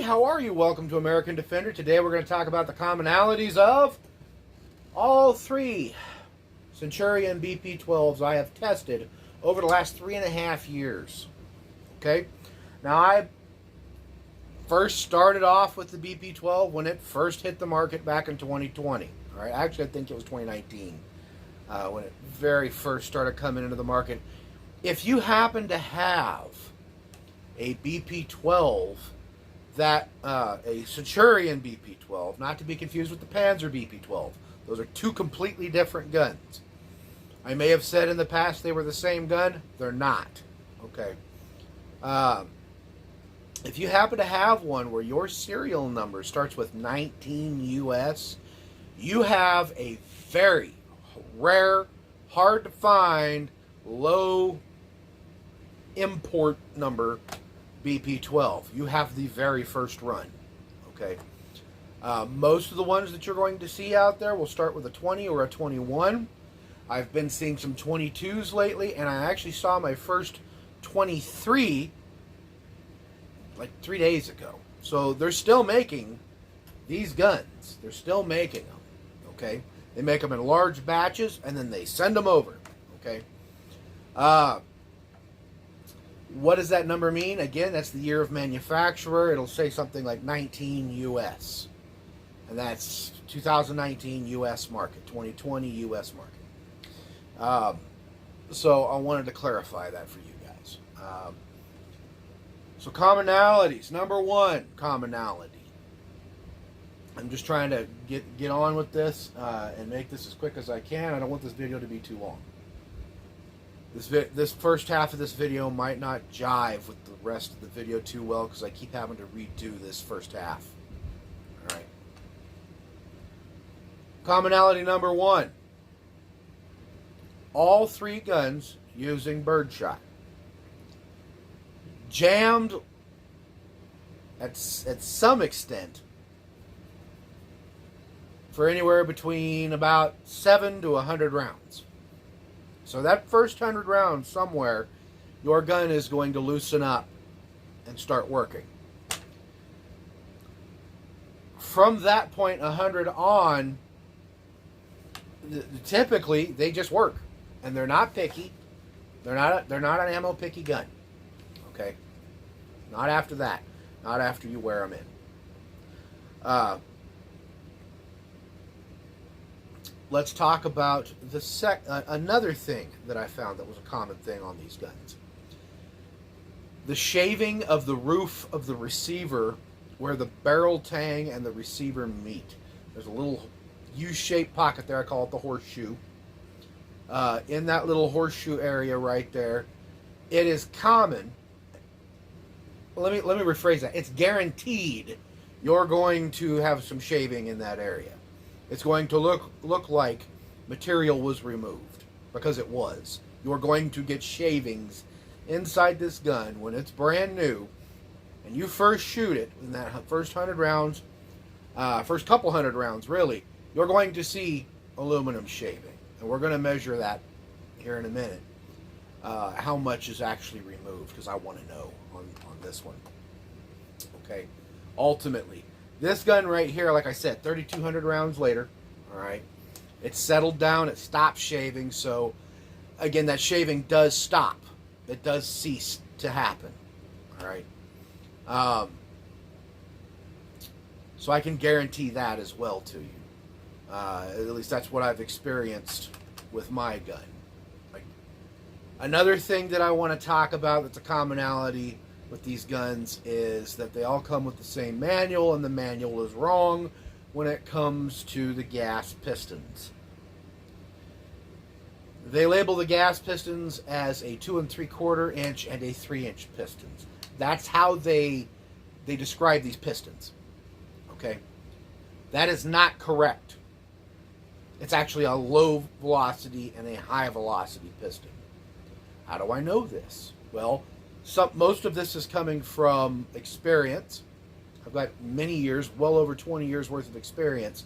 how are you? Welcome to American Defender. Today we're going to talk about the commonalities of all three Centurion BP-12s I have tested over the last 3.5 years. Okay? Now, I first started off with the BP-12 when it first hit the market back in 2020. All right? Actually, I think it was 2019 when it very first started coming into the market. If you happen to have a BP-12 that a Centurion BP-12, not to be confused with the Panzer BP-12. Those are two completely different guns. I may have said in the past they were the same gun. They're not. Okay. If you happen to have one where your serial number starts with 19 US, you have a very rare, hard to find, low import number BP-12. You have the very first run. Okay. Most of the ones that you're going to see out there will start with a 20 or a 21. I've been seeing some 22s lately, and I actually saw my first 23 like 3 days ago. So they're still making these guns. They're still making them. Okay. They make them in large batches, and then they send them over. Okay. What does that number mean? Again, that's the year of manufacturer. It'll say something like 19 US. And that's 2019 US market, 2020 US market. So I wanted to clarify that for you guys. So commonalities. Number one commonality. I'm just trying to get on with this and make this as quick as I can. I don't want this video to be too long. This first half of this video might not jive with the rest of the video too well because I keep having to redo this first half. Alright. Commonality number one. All three guns using birdshot. Jammed at some extent for anywhere between about 7 to 100 rounds. So that first 100 rounds somewhere, your gun is going to loosen up and start working. From that point, 100 on, typically they just work, and they're not picky. They're not an ammo picky gun. Okay, not after that. Not after you wear them in. Let's talk about another thing that I found that was a common thing on these guns. The shaving of the roof of the receiver where the barrel tang and the receiver meet. There's a little U-shaped pocket there. I call it the horseshoe. In that little horseshoe area right there, it is common. Let me rephrase that. It's guaranteed you're going to have some shaving in that area. It's going to look like material was removed, because it was. You're going to get shavings inside this gun when it's brand new, and you first shoot it in that first 100 rounds, first couple hundred rounds really, you're going to see aluminum shaving. And we're going to measure that here in a minute, how much is actually removed, because I want to know on this one. Okay, ultimately. This gun right here, like I said, 3,200 rounds later, all right, it's settled down, it stopped shaving, so, again, that shaving does stop. It does cease to happen, all right? So I can guarantee that as well to you. At least that's what I've experienced with my gun. Like, another thing that I want to talk about that's a commonality with these guns is that they all come with the same manual, and the manual is wrong when it comes to the gas pistons. They label the gas pistons as a 2 3/4 inch and a 3-inch pistons. That's how they describe these pistons. Okay, that is not correct. It's actually a low velocity and a high velocity piston. How do I know this? Well, most of this is coming from experience. I've got many years, well over 20 years worth of experience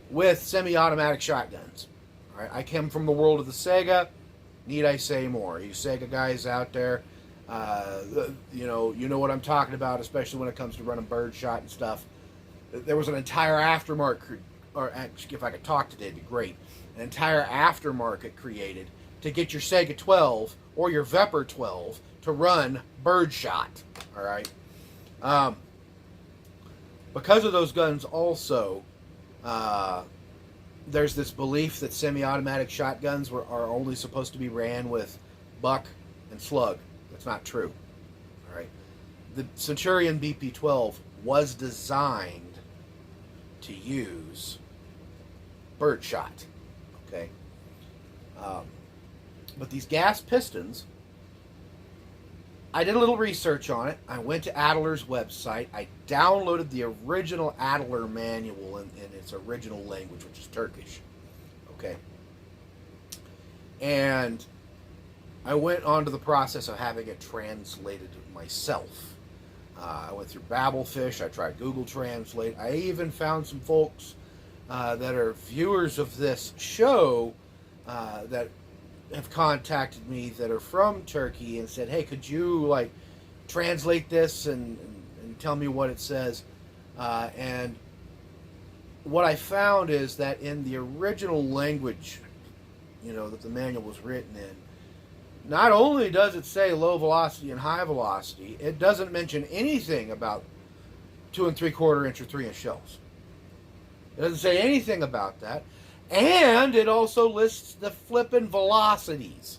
with semi-automatic shotguns. All right, I came from the world of the Sega. Need I say more? You Sega guys out there, You know what I'm talking about, especially when it comes to running birdshot and stuff. There was an entire aftermarket, or actually, if I could talk today, it'd be great. An entire aftermarket created to get your Sega 12 or your Vepr 12 to run birdshot. All right. Because of those guns, also, there's this belief that semi-automatic shotguns are only supposed to be ran with buck and slug. That's not true. All right. The Centurion BP-12 was designed to use birdshot. Okay. But these gas pistons, I did a little research on it. I went to Adler's website. I downloaded the original Adler manual in its original language, which is Turkish. Okay. And I went on to the process of having it translated myself. I went through Babelfish. I tried Google Translate. I even found some folks that are viewers of this show that have contacted me that are from Turkey and said, hey, could you translate this and tell me what it says? And what I found is that in the original language, that the manual was written in, not only does it say low velocity and high velocity, it doesn't mention anything about 2 3/4 inch or 3-inch shells. It doesn't say anything about that. And it also lists the flippin' velocities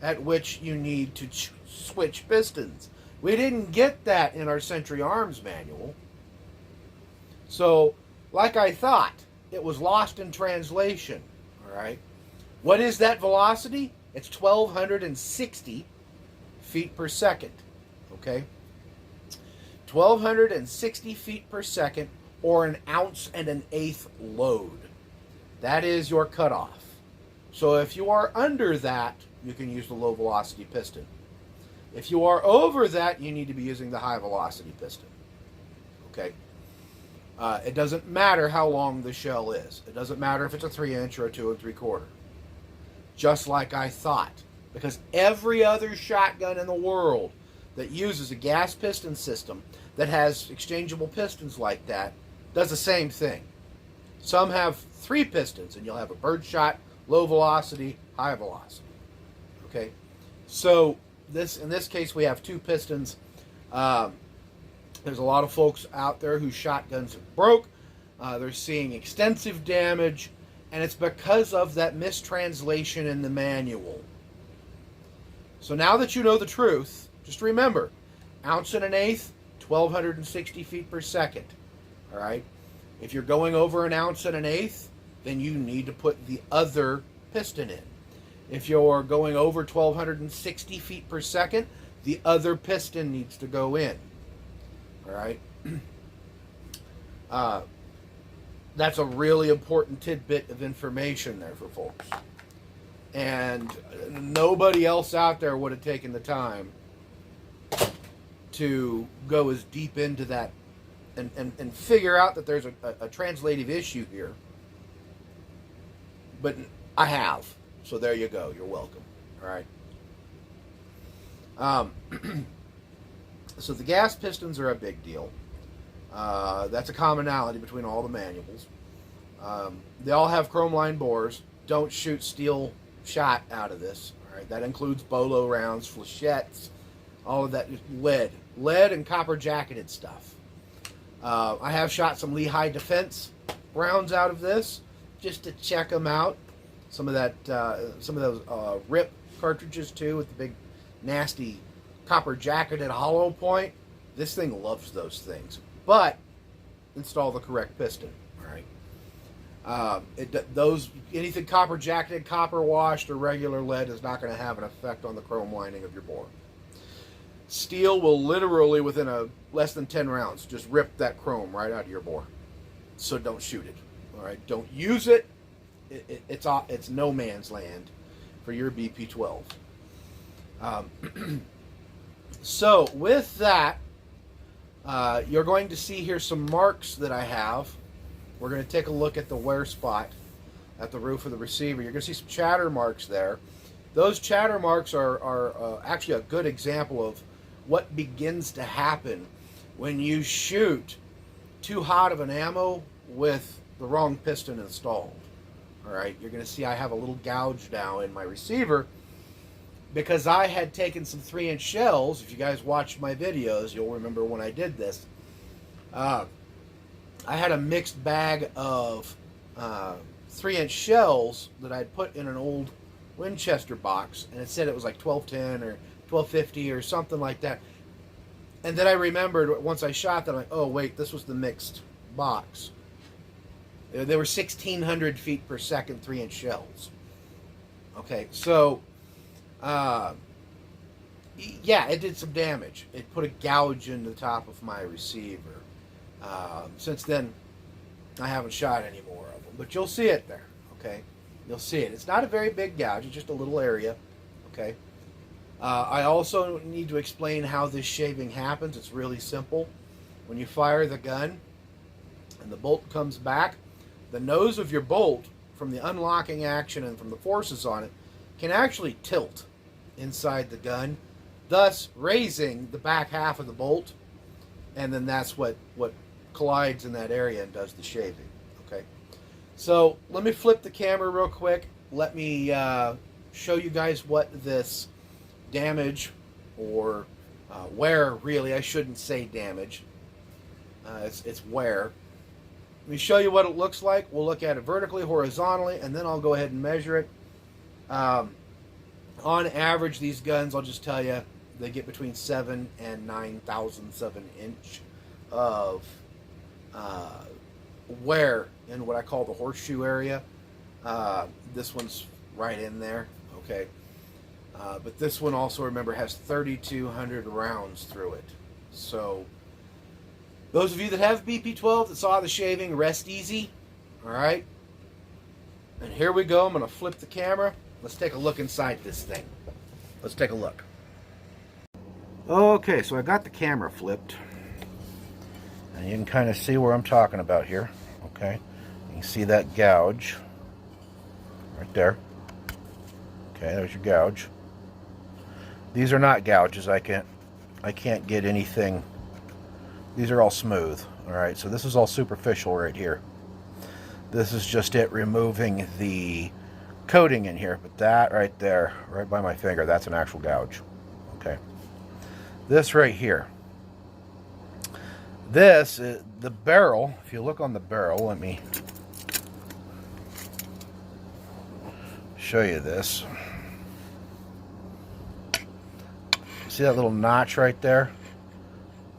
at which you need to switch pistons. We didn't get that in our Century Arms manual. So, like I thought, it was lost in translation. All right. What is that velocity? It's 1,260 feet per second. Okay. 1,260 feet per second, or 1 1/8 ounce load. That is your cutoff. So if you are under that, you can use the low velocity piston. If you are over that, you need to be using the high velocity piston. Okay? It doesn't matter how long the shell is. It doesn't matter if it's a 3-inch or a 2 3/4. Just like I thought. Because every other shotgun in the world that uses a gas piston system that has exchangeable pistons like that does the same thing. Some have 3 pistons, and you'll have a birdshot, low velocity, high velocity. Okay, so in this case we have 2 pistons. There's a lot of folks out there whose shotguns have broke. They're seeing extensive damage, and it's because of that mistranslation in the manual. So now that you know the truth, just remember, 1 1/8 ounce, 1,260 feet per second. All right. If you're going over 1 1/8 ounce, then you need to put the other piston in. If you're going over 1,260 feet per second, the other piston needs to go in. All right. That's a really important tidbit of information there for folks. And nobody else out there would have taken the time to go as deep into that and figure out that there's a translative issue here. But I have. So there you go. You're welcome. All right. So the gas pistons are a big deal. That's a commonality between all the manuals. They all have chrome line bores. Don't shoot steel shot out of this. All right. That includes bolo rounds, flechettes, all of that. Lead and copper jacketed stuff. I have shot some Lehigh Defense rounds out of this just to check them out. Some of those RIP cartridges too, with the big nasty copper jacketed hollow point. This thing loves those things, but install the correct piston. All right. Anything copper jacketed, copper washed, or regular lead is not going to have an effect on the chrome lining of your bore. Steel will literally, within less than 10 rounds, just rip that chrome right out of your bore. So don't shoot it. All right, don't use it. It's no man's land for your BP-12. So with that, you're going to see here some marks that I have. We're going to take a look at the wear spot at the roof of the receiver. You're going to see some chatter marks there. Those chatter marks are actually a good example what begins to happen when you shoot too hot of an ammo with the wrong piston installed. All right, you're going to see I have a little gouge now in my receiver because I had taken some 3-inch shells. If you guys watched my videos, you'll remember when I did this. I had a mixed bag of 3-inch shells that I'd put in an old Winchester box, and it said it was like 1210 or 1250 or something like that. And then I remembered once I shot that, I'm like, oh wait, this was the mixed box. They were 1,600 feet per second 3-inch shells. Okay, so yeah, it did some damage. It put a gouge in the top of my receiver. Since then, I haven't shot any more of them, but you'll see it there. Okay, you'll see it. It's not a very big gouge; it's just a little area. Okay. I also need to explain how this shaving happens. It's really simple. When you fire the gun and the bolt comes back, the nose of your bolt, from the unlocking action and from the forces on it, can actually tilt inside the gun, thus raising the back half of the bolt, and then that's what collides in that area and does the shaving. Okay, so let me flip the camera real quick. Let me show you guys what this damage, or wear, really, I shouldn't say damage, it's wear. Let me show you what it looks like. We'll look at it vertically, horizontally, and then I'll go ahead and measure it. On average, these guns, I'll just tell you, they get between 7 and 9 thousandths of an inch of wear in what I call the horseshoe area. This one's right in there, okay? But this one also, remember, has 3,200 rounds through it. So those of you that have BP-12 that saw the shaving, rest easy. All right. And here we go. I'm going to flip the camera. Let's take a look inside this thing. Let's take a look. Okay, so I got the camera flipped. And you can kind of see where I'm talking about here. Okay. You can see that gouge right there. Okay, there's your gouge. These are not gouges. I can't get anything. These are all smooth. All right, so this is all superficial right here. This is just it removing the coating in here. But that right there, right by my finger, that's an actual gouge. Okay. This right here. This is the barrel. If you look on the barrel, let me show you this. See that little notch right there?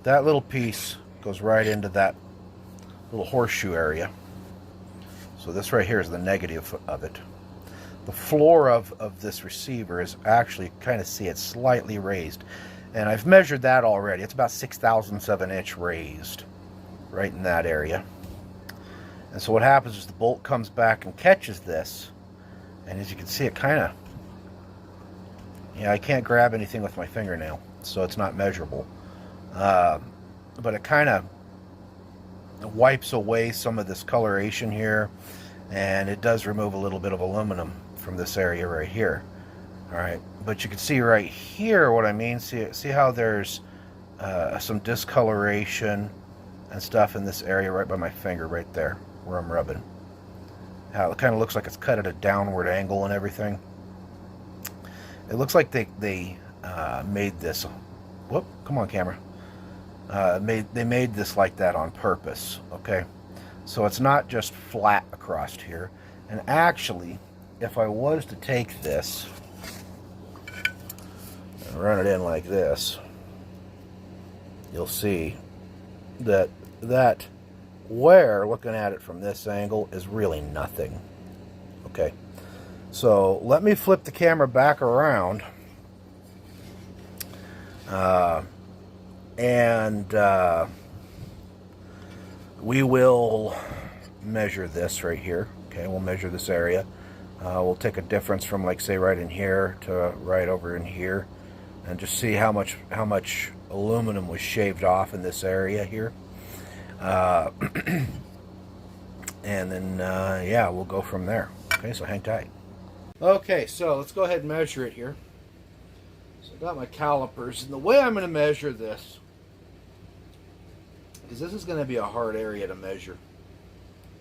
That little piece goes right into that little horseshoe area. So this right here is the negative of it. The floor of this receiver is actually, kind of see it slightly raised. And I've measured that already. It's about 6 thousandths of an inch raised right in that area. And so what happens is the bolt comes back and catches this. And as you can see, it kind of, yeah, I can't grab anything with my fingernail, so it's not measurable. But it kind of wipes away some of this coloration here, and it does remove a little bit of aluminum from this area right here. All right, but you can see right here what I mean. See how there's some discoloration and stuff in this area right by my finger right there where I'm rubbing. How it kind of looks like it's cut at a downward angle and everything. It looks like they made this. Whoop! Come on, camera. They made this like that on purpose. Okay, so it's not just flat across here. And actually, if I was to take this and run it in like this, you'll see that wear, looking at it from this angle, is really nothing. Okay. So let me flip the camera back around, and we will measure this right here. Okay, we'll measure this area. We'll take a difference from, like, say, right in here to right over in here, and just see how much aluminum was shaved off in this area here. And then yeah, we'll go from there. Okay, so hang tight. Okay, so let's go ahead and measure it here. So I got my calipers, and the way I'm going to measure this, because this is going to be a hard area to measure.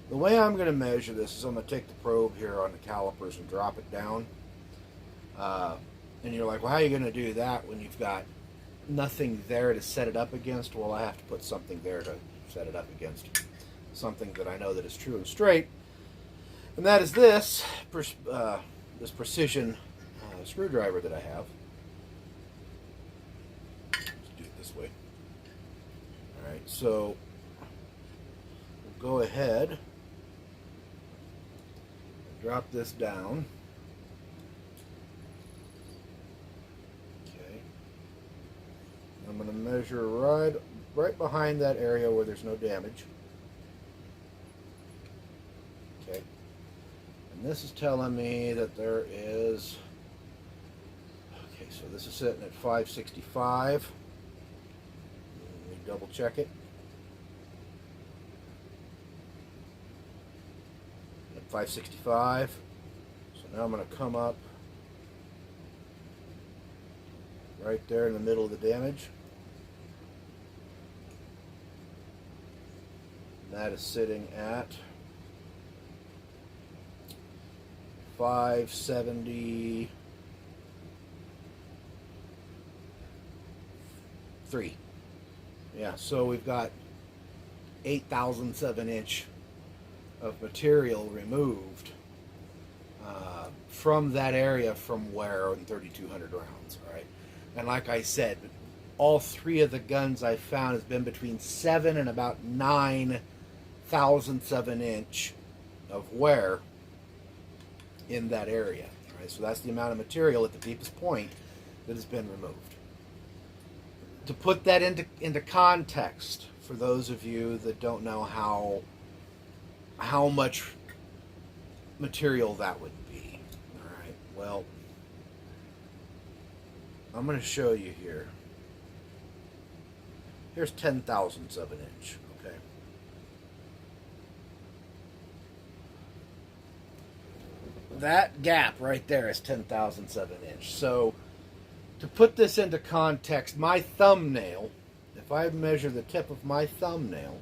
The way I'm going to measure this is I'm going to take the probe here on the calipers and drop it down. And you're like, well, how are you going to do that when you've got nothing there to set it up against? Well, I have to put something there to set it up against. Something that I know that is true and straight. And that is this precision screwdriver that I have. Let's do it this way. All right, so we'll go ahead and drop this down. Okay. I'm going to measure right behind that area where there's no damage. Okay. And this is telling me that there is, okay, so this is sitting at 565. Let me double check it. At 565. So now I'm going to come up right there in the middle of the damage. And that is sitting at 573. Yeah, so we've got 8/1000 of an inch of material removed from that area from where in 3,200 rounds, all right? And like I said, all three of the guns I found has been between 7 and about 9/1000 of an inch of wear in that area. All right, so that's the amount of material at the deepest point that has been removed. To put that into context, for those of you that don't know how much material that would be. All right, well, I'm going to show you here. Here's 10/1000 of an inch. Okay. That gap right there is 10/1000 of an inch. So to put this into context, my thumbnail, if I measure the tip of my thumbnail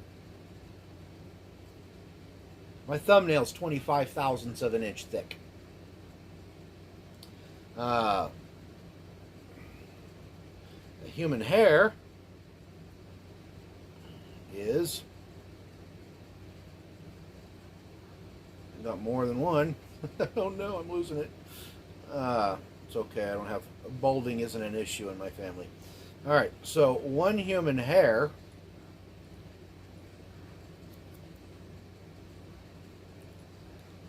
is 25/1000 of an inch thick. A human hair is, I've got more than one. Oh no, I'm losing it. It's okay, I don't have, balding isn't an issue in my family. Alright, so one human hair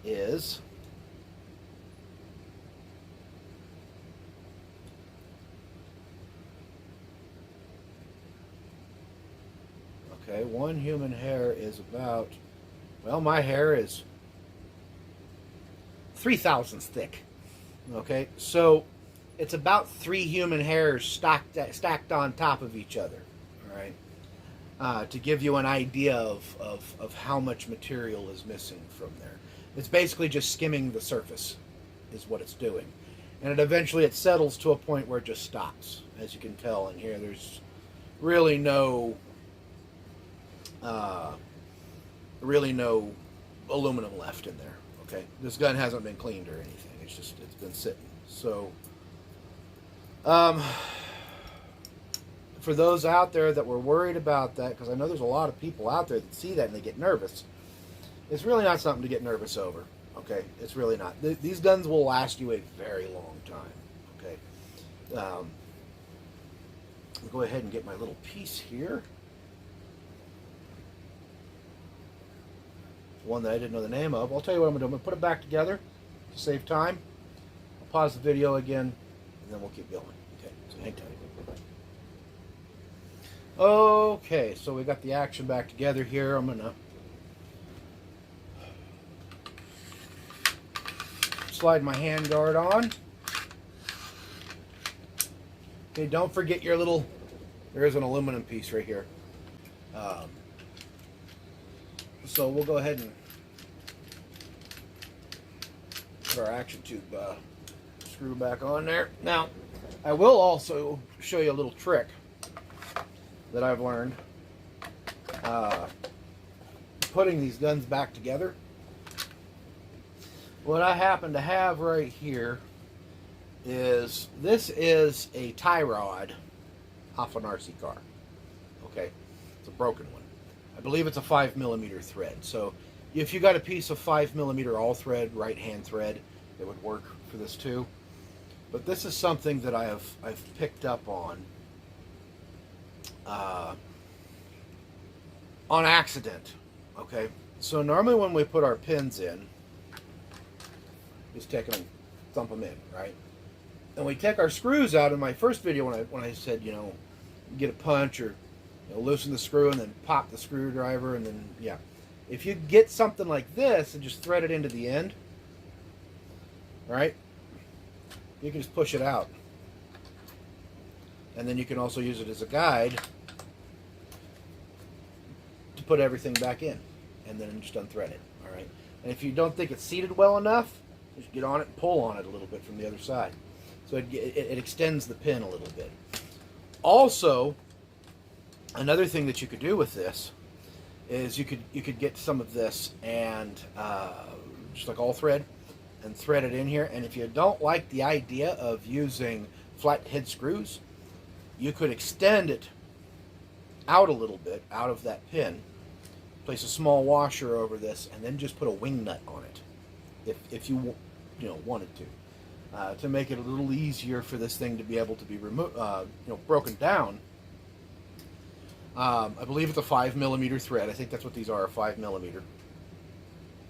is one human hair is about, well, my hair is 3/1000 thick. Okay, so it's about 3 human hairs stacked on top of each other. All right, to give you an idea of how much material is missing from there. It's basically just skimming the surface, is what it's doing, and eventually it settles to a point where it just stops. As you can tell in here, there's really no aluminum left in there. Okay, this gun hasn't been cleaned or anything. It's been sitting. So, for those out there that were worried about that, because I know there's a lot of people out there that see that and they get nervous, it's really not something to get nervous over. Okay, it's really not. These guns will last you a very long time. Okay, I'll go ahead and get my little piece here. One that I didn't know the name of. I'll tell you what I'm going to do. I'm going to put it back together to save time. I'll pause the video again, and then we'll keep going. Okay, so hang tight. Okay, so we got the action back together here. I'm going to slide my hand guard on. Okay, don't forget your little, there is an aluminum piece right here. So we'll go ahead and put our action tube screw back on there. Now, I will also show you a little trick that I've learned putting these guns back together. What I happen to have right here is, this is a tie rod off an RC car. Okay, it's a broken one. I believe it's a 5mm thread. So if you got a piece of 5mm all thread, right hand thread, it would work for this too. But this is something that I've picked up on accident. Okay, so normally when we put our pins in, just take them and thump them in, right? And we take our screws out. In my first video, when I said, you know, get a punch or, you know, loosen the screw and then pop the screwdriver, and then, yeah. If you get something like this and just thread it into the end, right, you can just push it out. And then you can also use it as a guide to put everything back in, and then just unthread it, all right? And if you don't think it's seated well enough, just get on it and pull on it a little bit from the other side. So it extends the pin a little bit. Also, another thing that you could do with this is you could get some of this and just like all thread and thread it in here. And if you don't like the idea of using flat head screws, you could extend it out a little bit out of that pin, place a small washer over this, and then just put a wing nut on it if you wanted to make it a little easier for this thing to be able to be broken down. I believe it's a 5mm thread. I think that's what these are, a 5mm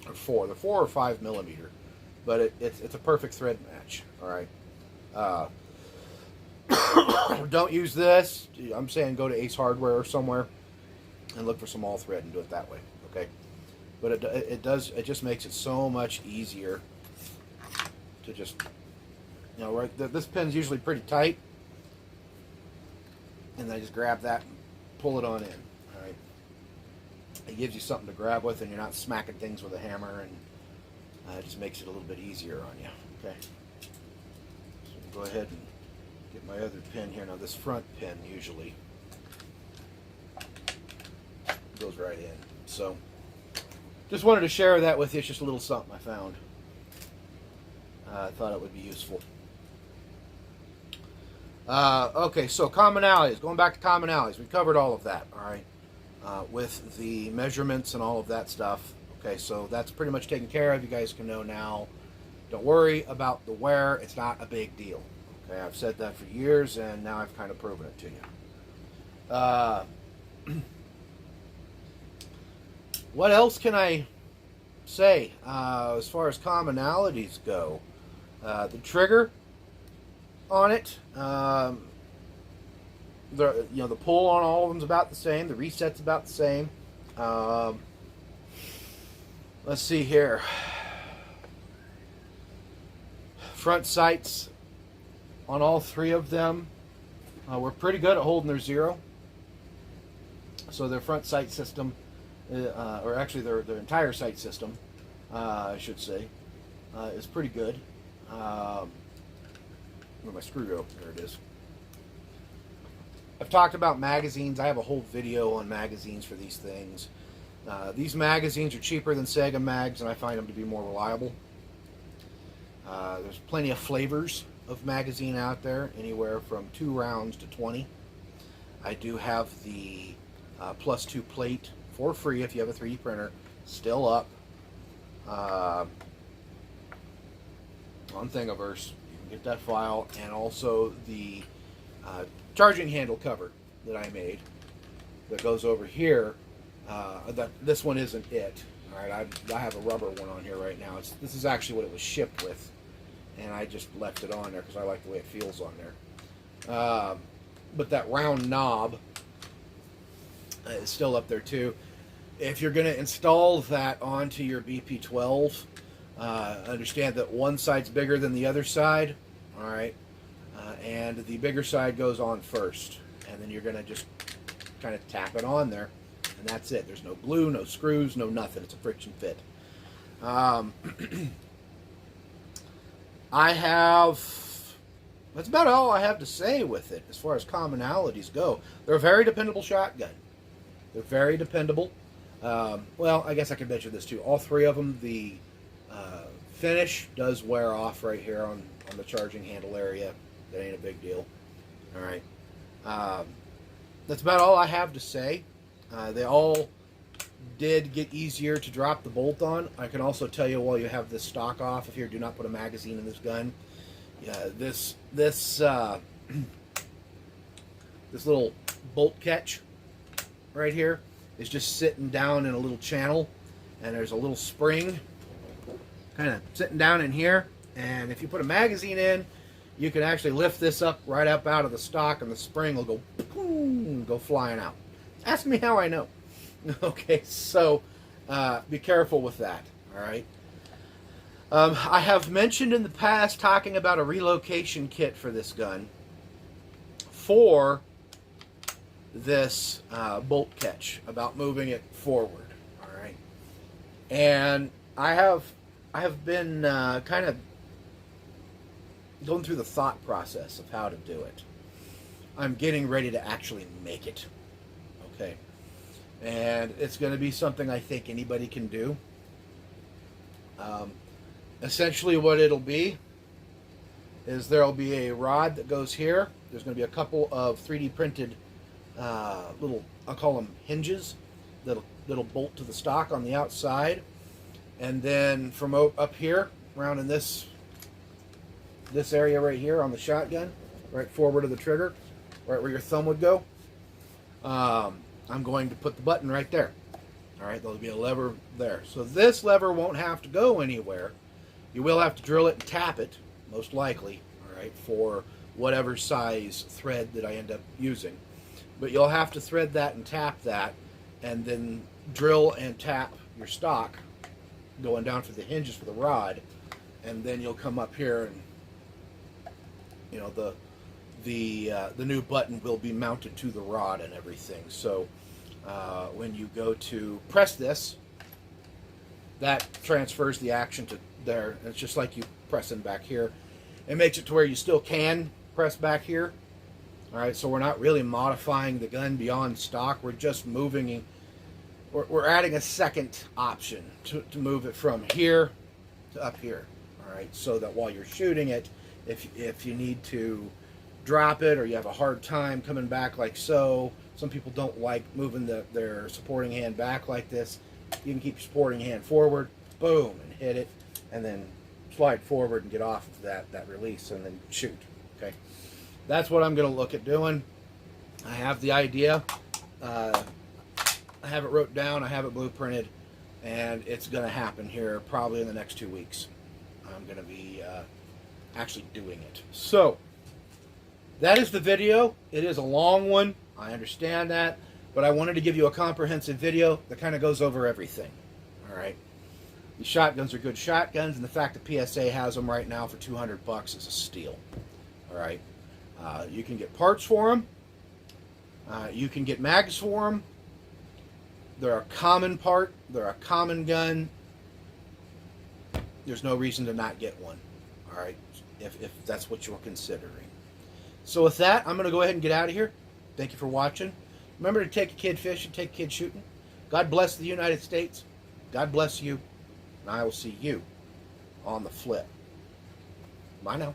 or 4. They're 4 or 5mm, but it's a perfect thread match. All right. Don't use this. I'm saying go to Ace Hardware or somewhere and look for some all thread and do it that way. Okay. But it just makes it so much easier to just, you know, right. This pin's usually pretty tight, and I just grab that and pull it on in. All right. It gives you something to grab with, and you're not smacking things with a hammer, and it just makes it a little bit easier on you. Okay. So we'll go ahead and get my other pin here. Now this front pin usually goes right in. So just wanted to share that with you. It's just a little something I found. I thought it would be useful. Okay, so commonalities. Going back to commonalities, we covered all of that, all right, with the measurements and all of that stuff. Okay, so that's pretty much taken care of. You guys can know now. Don't worry about the wear. It's not a big deal. Okay, I've said that for years, and now I've kind of proven it to you. What else can I say as far as commonalities go? The trigger on it, the pull on all of them is about the same. The reset's about the same. Let's see here. Front sights on all three of them were pretty good at holding their zero. So their front sight system, or actually their entire sight system, I should say, is pretty good. Where my screw go? There it is. I've talked about magazines. I have a whole video on magazines for these things. These magazines are cheaper than Sega mags, and I find them to be more reliable. There's plenty of flavors of magazine out there, anywhere from 2 rounds to 20. I do have the +2 plate for free if you have a 3D printer, still up on Thingiverse. Get that file, and also the charging handle cover that I made that goes over here. This one isn't it. All right, I have a rubber one on here right now. This is actually what it was shipped with, and I just left it on there because I like the way it feels on there. But that round knob is still up there too. If you're going to install that onto your BP-12, understand that one side's bigger than the other side, all right, and the bigger side goes on first, and then you're going to just kind of tap it on there, and that's it. There's no glue, no screws, no nothing. It's a friction fit. I have That's about all I have to say with it as far as commonalities go. They're a very dependable shotgun. They're very dependable. Well, I guess I could mention this too. All three of them, the finish does wear off right here on the charging handle area. That ain't a big deal. All right. That's about all I have to say. They all did get easier to drop the bolt on. I can also tell you while you have this stock off, if you do not put a magazine in this gun, this this little bolt catch right here is just sitting down in a little channel, and there's a little spring kind of sitting down in here, and if you put a magazine in, you can actually lift this up right up out of the stock, and the spring will go boom, go flying out. Ask me how I know. Okay, so be careful with that. All right. I have mentioned in the past talking about a relocation kit for this gun for this bolt catch, about moving it forward. All right, and I have been kind of going through the thought process of how to do it. I'm getting ready to actually make it. Okay, and it's going to be something I think anybody can do. Essentially what it'll be is there'll be a rod that goes here. There's going to be a couple of 3D printed little, I'll call them hinges, that'll bolt to the stock on the outside. And then from up here, around in this area right here on the shotgun, right forward of the trigger, right where your thumb would go, I'm going to put the button right there. All right, there'll be a lever there. So this lever won't have to go anywhere. You will have to drill it and tap it, most likely, all right, for whatever size thread that I end up using. But you'll have to thread that and tap that, and then drill and tap your stock going down for the hinges for the rod, and then you'll come up here and, you know, the new button will be mounted to the rod and everything. So when you go to press this, that transfers the action to there. It's just like you pressing back here. It makes it to where you still can press back here. All right, so we're not really modifying the gun beyond stock. We're just moving. We're adding a second option to move it from here to up here. All right, so that while you're shooting it, if you need to drop it or you have a hard time coming back like so, some people don't like moving their supporting hand back like this. You can keep your supporting hand forward, boom, and hit it, and then slide forward and get off of that release and then shoot. Okay, that's what I'm going to look at doing. I have the idea. I have it wrote down. I have it blueprinted, and it's going to happen here probably in the next 2 weeks. I'm going to be actually doing it. So that is the video. It is a long one. I understand that, but I wanted to give you a comprehensive video that kind of goes over everything. All right. These shotguns are good shotguns, and the fact that PSA has them right now for $200 is a steal. All right. You can get parts for them. You can get mags for them. They're a common part. They're a common gun. There's no reason to not get one. All right. If that's what you're considering. So with that, I'm going to go ahead and get out of here. Thank you for watching. Remember to take a kid fishing, take a kid shooting. God bless the United States. God bless you. And I will see you on the flip. Bye now.